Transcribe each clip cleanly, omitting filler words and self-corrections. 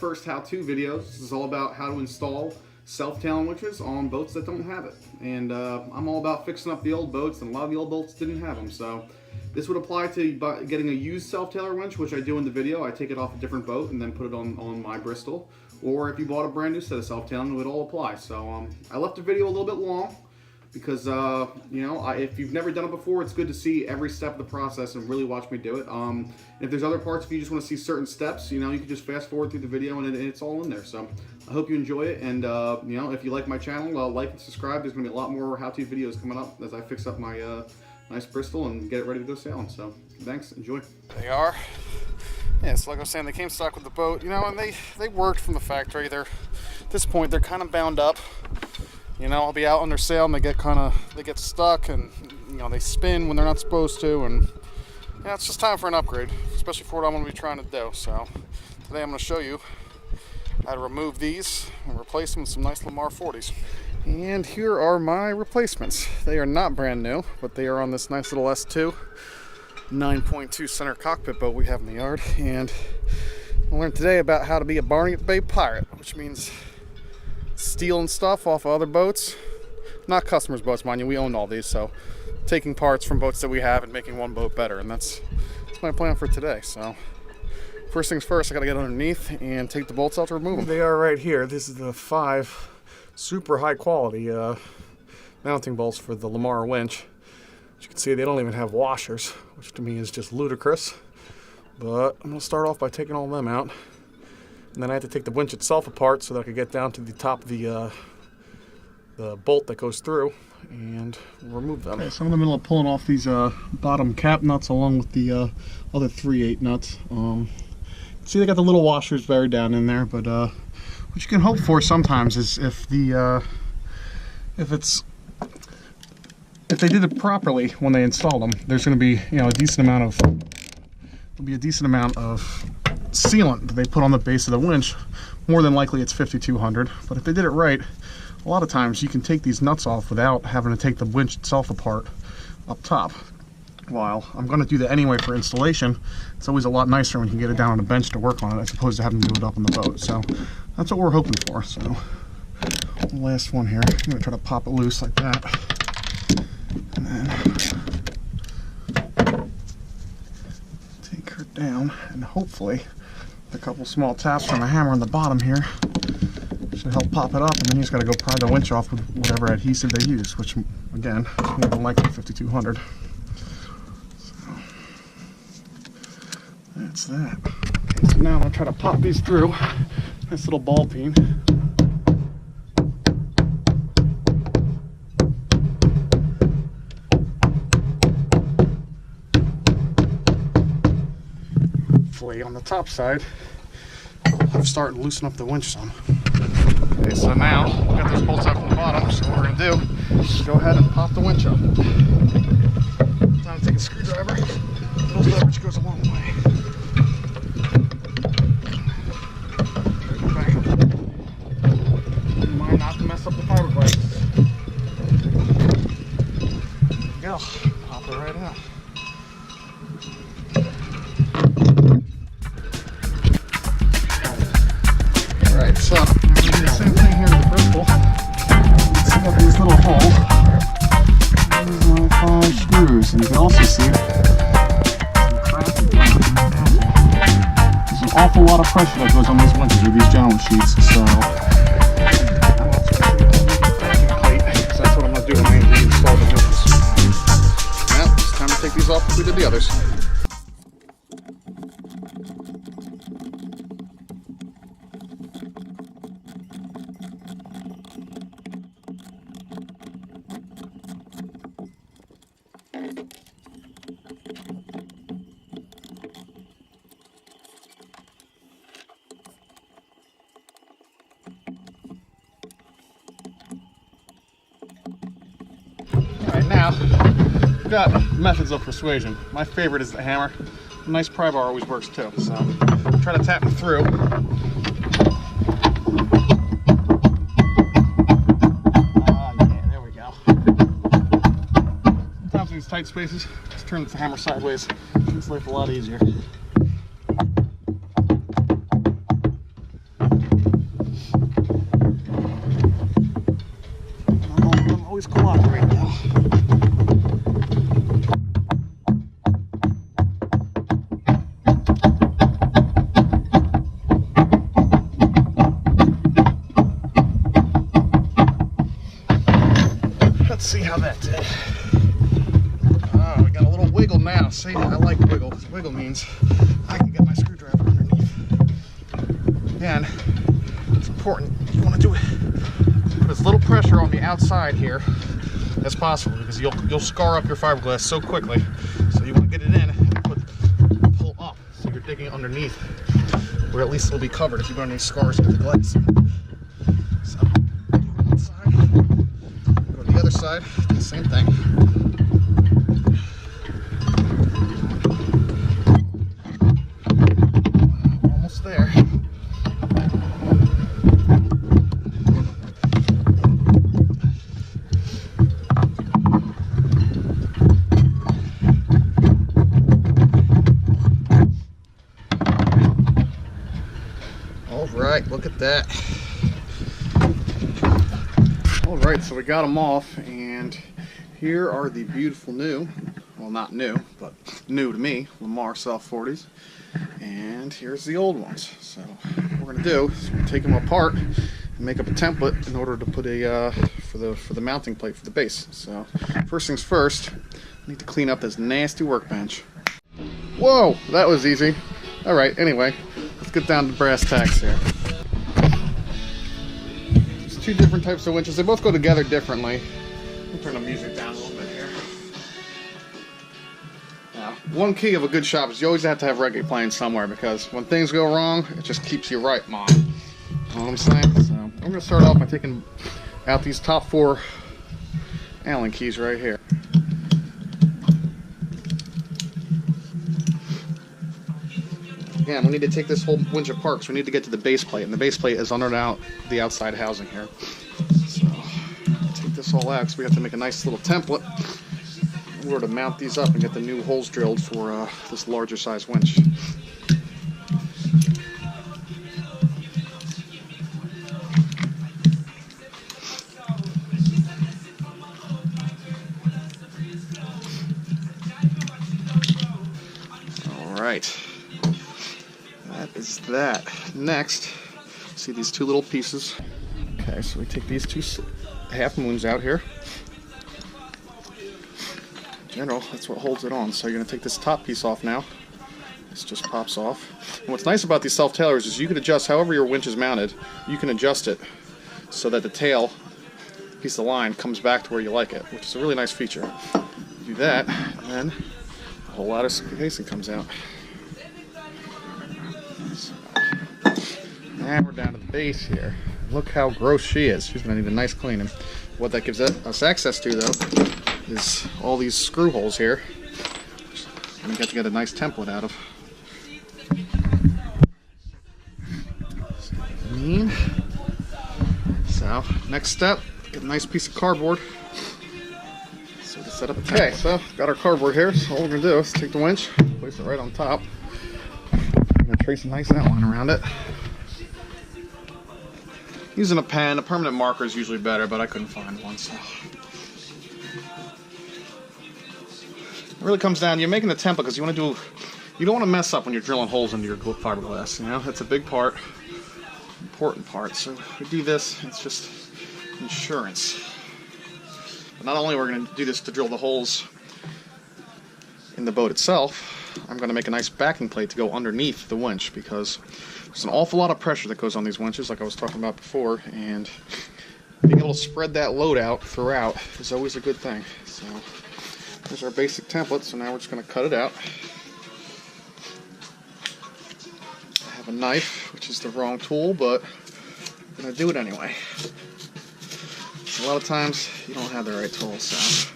first how-to video. This is all about how to install self-tailing winches on boats that don't have it. And I'm all about fixing up the old boats, and a lot of the old boats didn't have them. So this would apply to getting a used self-tailer winch, which I do in the video. I take it off a different boat and then put it on my Bristol. Or if you bought a brand new set of self-tailing, it would all apply. So I left the video a little bit long because, you know, if you've never done it before, it's good to see every step of the process and really watch me do it. If there's other parts, if you just want to see certain steps, you know, you can just fast forward through the video and it's all in there. So I hope you enjoy it. And, you know, if you like my channel, like and subscribe. There's going to be a lot more how-to videos coming up as I fix up my nice Bristol and get it ready to go sailing. So thanks, enjoy. They are. Yeah, so like I was saying, they came stock with the boat, you know, and they worked from the factory. At this point, they're kind of bound up. You know, I'll be out under sail and they get stuck, and you know, they spin when they're not supposed to, and yeah, it's just time for an upgrade, especially for what I'm going to be trying to do. So today I'm going to show you how to remove these and replace them with some nice Lamar 40s. And here are my replacements. They are not brand new, but they are on this nice little S2 9.2 center cockpit boat we have in the yard. And I learned today about how to be a Barney at the Bay pirate, which means stealing stuff off of other boats, not customers' boats, mind you. We own all these, so taking parts from boats that we have and making one boat better, and that's my plan for today. So first things first, I gotta get underneath and take the bolts out to remove them. They are right here. This is the 5 super high quality mounting bolts for the Lamar winch. As you can see, they don't even have washers, which to me is just ludicrous. But I'm gonna start off by taking all of them out. And then I had to take the winch itself apart so that I could get down to the top of the bolt that goes through and remove them. Okay, so I'm in the middle of pulling off these bottom cap nuts along with the other 3/8 nuts. See, they got the little washers buried down in there, but what you can hope for sometimes is if they did it properly when they installed them, there's going to be, you know, a decent amount of sealant that they put on the base of the winch. More than likely it's 5200, but if they did it right, a lot of times you can take these nuts off without having to take the winch itself apart up top. While I'm going to do that anyway for installation, it's always a lot nicer when you can get it down on a bench to work on it as opposed to having to do it up on the boat. So that's what we're hoping for. So the last one here, I'm going to try to pop it loose like that, and then take her down, and hopefully a couple small taps from a hammer on the bottom here should help pop it up, and then you just got to go pry the winch off with whatever adhesive they use, which again, more than likely 5200. So that's that. Okay, so now I'm going to try to pop these through. Nice little ball peen. On the top side, I'm starting to loosen up the winch some. Okay, so now we've got those bolts out from the bottom, so what we're going to do is go ahead and pop the winch up. Time to take a screwdriver. A little leverage goes a long way. Okay. Mind not to mess up the fiberglass. There we go. Pop it right out. So, I'm going to do the same thing here with the Bristol. See, got these little holes. These are 5 screws, and you can also see there's an awful lot of pressure that goes on these winches with these gentleman sheets. So, I'm also going to do a backing plate, because that's what I'm going to do when I install the winches. Now, it's time to take these off as we did the others. Alright, now we've got methods of persuasion. My favorite is the hammer. A nice pry bar always works too. So try to tap them through. Yeah, there we go. Sometimes in these tight spaces, just turn the hammer sideways. Makes life a lot easier. see, I like wiggle, because wiggle means I can get my screwdriver underneath. Again, it's important. You want to do it. Put as little pressure on the outside here as possible, because you'll scar up your fiberglass so quickly. So you want to get it in and pull up, so you're digging it underneath, where at least it'll be covered if you've got any scars with the glass. So do one side, go to the other side, do the same thing. Almost there. Alright, look at that. Alright, so we got them off, and here are the beautiful new, well, not new, but new to me, Lamar South 40s. And here's the old ones. So what we're going to do is take them apart and make up a template in order to put a for the mounting plate for the base. So first things first, I need to clean up this nasty workbench. Whoa, that was easy. Alright, anyway, let's get down to brass tacks here. There's two different types of winches. They both go together differently. Let me turn the music down a little bit here. Now, one key of a good shop is you always have to have reggae playing somewhere, because when things go wrong, it just keeps you right, Mom. You know what I'm saying? So I'm going to start off by taking out these top 4 Allen keys right here. Again, we need to take this whole winch apart, because we need to get to the base plate, and the base plate is under the outside housing here. So take this all out, because we have to make a nice little template in order to mount these up and get the new holes drilled for this larger size winch. Alright. That is that. Next, see these two little pieces. Okay, so we take these two half moons out here. In general, that's what holds it on. So you're going to take this top piece off now. This just pops off. And what's nice about these self-tailors is you can adjust however your winch is mounted. You can adjust it so that the tail piece of line comes back to where you like it, which is a really nice feature. You do that, and then a whole lot of casing comes out. And we're down to the base here. Look how gross she is. She's going to need a nice cleaning. What that gives us access to, though, is all these screw holes here. And we get to get a nice template out of. So, next step, get a nice piece of cardboard. So to set up a template. Okay, so got our cardboard here. So all we're going to do is take the winch, place it right on top. I'm going to trace a nice outline around it. Using a pen, a permanent marker is usually better, but I couldn't find one, so. It really comes down, you're making the template because you don't want to mess up when you're drilling holes into your fiberglass, you know? That's a big part, important part. So we do this, it's just insurance. But not only are we going to do this to drill the holes in the boat itself, I'm going to make a nice backing plate to go underneath the winch, because there's an awful lot of pressure that goes on these winches, like I was talking about before, and being able to spread that load out throughout is always a good thing. So there's our basic template, so now we're just going to cut it out. I have a knife, which is the wrong tool, but I'm going to do it anyway. A lot of times you don't have the right tool, so.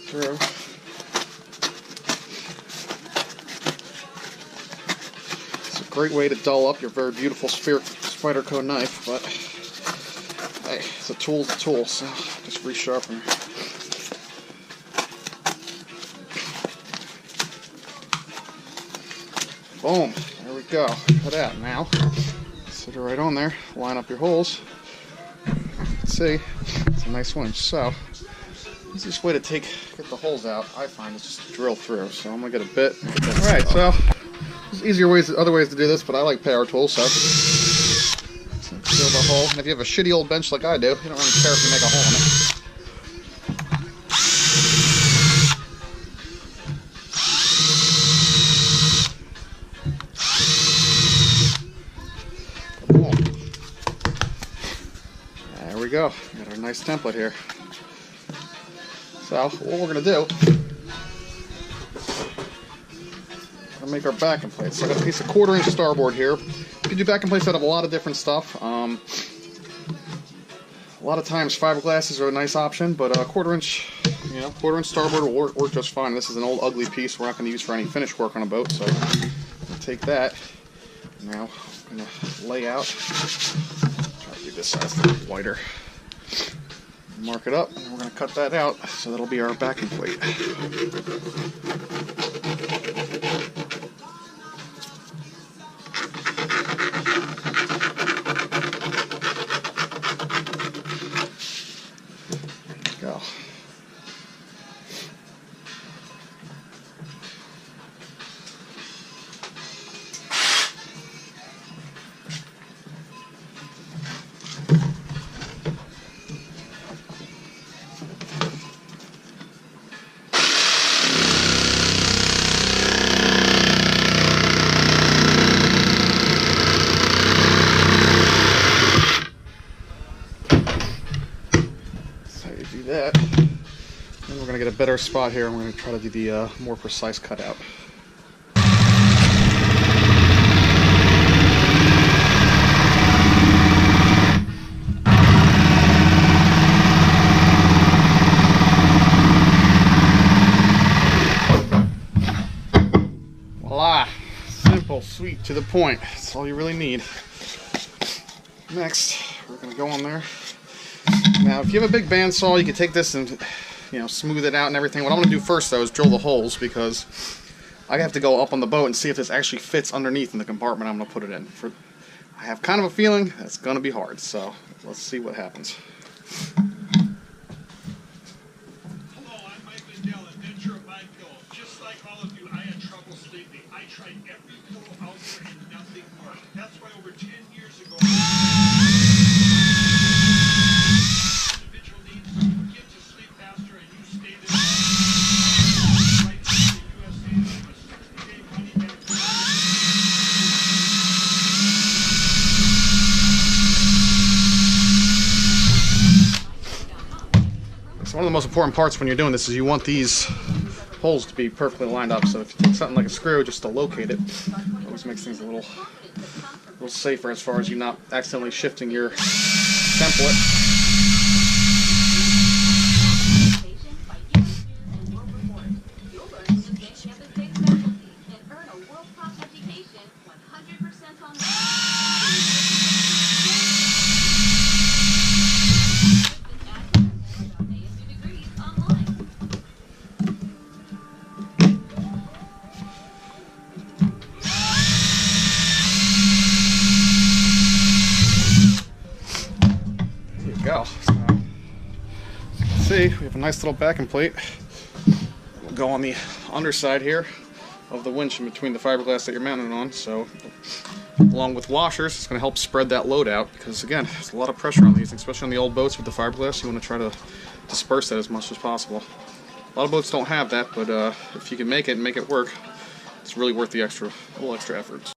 Through. It's a great way to dull up your very beautiful Spyderco knife, but hey, it's a tool's a tool, so just resharpen it. Boom, there we go. Cut out now. Sit it right on there, line up your holes. You can see, it's a nice winch. So Easiest way to get the holes out, I find, is just to drill through. So I'm gonna get a bit. Alright, so there's other ways to do this, but I like power tools, so drill the hole. And if you have a shitty old bench like I do, you don't really care if you make a hole in it. There we go. Got our nice template here. So what we're going to do, we're going to make our backing plates. So I got a piece of 1/4 inch starboard here. You can do backing plates out of a lot of different stuff. A lot of times fiberglasses are a nice option, but 1/4 inch, 1/4 inch starboard will work just fine. This is an old ugly piece we're not going to use for any finish work on a boat, so we'll take that. Now I'm going to lay out. Try to do this size a little wider. Mark it up, and we're going to cut that out, so that'll be our backing plate. There we go. That. And we're going to get a better spot here. I'm going to try to do the more precise cutout. Voila! Simple, sweet, to the point. That's all you really need. Next, we're going to go on there. Now, if you have a big bandsaw, you can take this and, smooth it out and everything. What I'm going to do first, though, is drill the holes, because I have to go up on the boat and see if this actually fits underneath in the compartment I'm going to put it in. I have kind of a feeling that's going to be hard, so let's see what happens. Hello, I'm Mike Lindell, inventor of my pillow. Just like all of you, I had trouble sleeping. I tried every pillow out there and nothing worked. That's why over 10 years ago, So one of the most important parts when you're doing this is you want these holes to be perfectly lined up. So if you take something like a screw just to locate it, it always makes things a little safer as far as you not accidentally shifting your template. Go. So, as you can see, we have a nice little backing plate. We'll go on the underside here of the winch in between the fiberglass that you're mounted on. So, along with washers, it's going to help spread that load out, because again, there's a lot of pressure on these, especially on the old boats with the fiberglass. You want to try to disperse that as much as possible. A lot of boats don't have that, but if you can make it and make it work, it's really worth the little extra effort.